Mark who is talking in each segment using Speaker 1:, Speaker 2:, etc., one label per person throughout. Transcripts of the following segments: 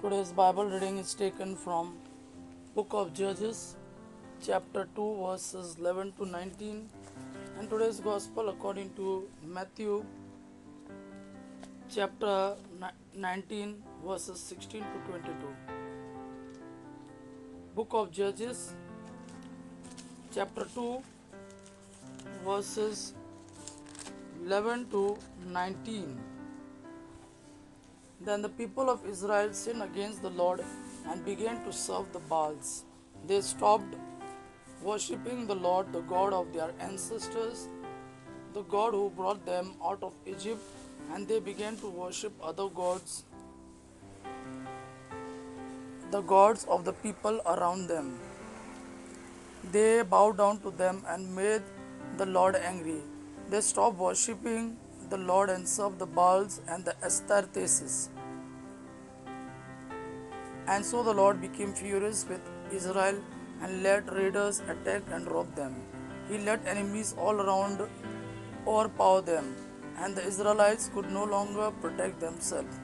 Speaker 1: Today's Bible reading is taken from Book of Judges, chapter 2, verses 11 to 19, and today's Gospel according to Matthew, chapter 19, verses 16 to 22. Book of Judges, chapter 2, verses 11 to 19. Then the people of Israel sinned against the Lord and began to serve the Baals. They stopped worshipping the Lord, the God of their ancestors, the God who brought them out of Egypt, and they began to worship other gods, the gods of the people around them. They bowed down to them and made the Lord angry. They stopped worshipping the Lord and served the Baals and the Astartes. And so the Lord became furious with Israel and let raiders attack and rob them. He let enemies all around overpower them, and the Israelites could no longer protect themselves.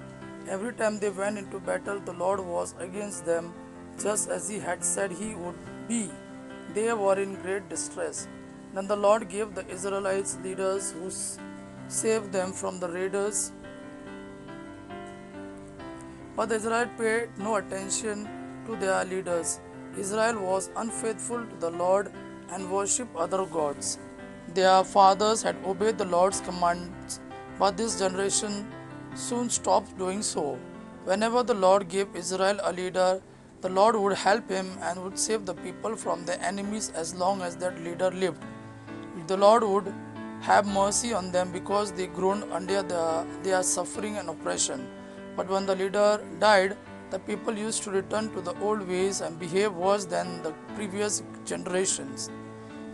Speaker 1: Every time they went into battle, the Lord was against them, just as He had said He would be. They were in great distress. Then the Lord gave the Israelites leaders who saved them from the raiders. But the Israelites paid no attention to their leaders. Israel was unfaithful to the Lord and worshipped other gods. Their fathers had obeyed the Lord's commands, but this generation soon stopped doing so. Whenever the Lord gave Israel a leader, the Lord would help him and would save the people from their enemies as long as that leader lived. The Lord would have mercy on them because they groaned under their suffering and oppression. But when the leader died, the people used to return to the old ways and behave worse than the previous generations.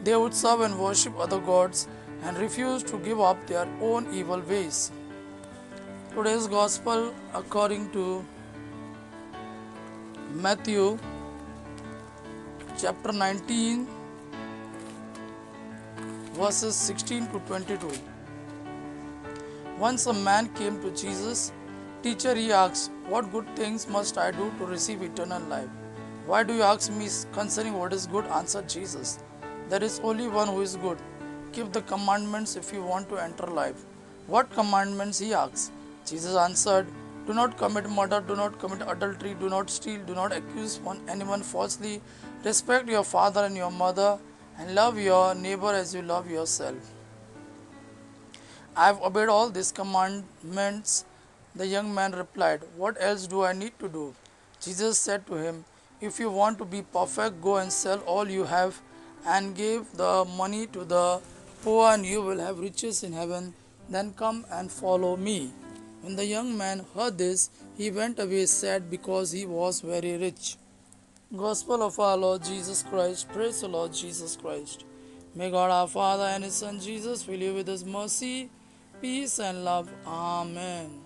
Speaker 1: They would serve and worship other gods and refuse to give up their own evil ways. Today's Gospel according to Matthew chapter 19, verses 16 to 22. Once a man came to Jesus. Teacher, he asked, what good things must I do to receive eternal life? Why do you ask me concerning what is good? Answered Jesus. There is only one who is good. Keep the commandments if you want to enter life. What commandments? He asked. Jesus answered, do not commit murder, do not commit adultery, do not steal, do not accuse anyone falsely, respect your father and your mother, and love your neighbor as you love yourself. I have obeyed all these commandments. The young man replied, what else do I need to do? Jesus said to him, if you want to be perfect, go and sell all you have and give the money to the poor, and you will have riches in heaven. Then come and follow me. When the young man heard this, he went away sad because he was very rich. Gospel of our Lord Jesus Christ. Praise the Lord Jesus Christ. May God our Father and His Son Jesus fill you with His mercy, peace and love. Amen.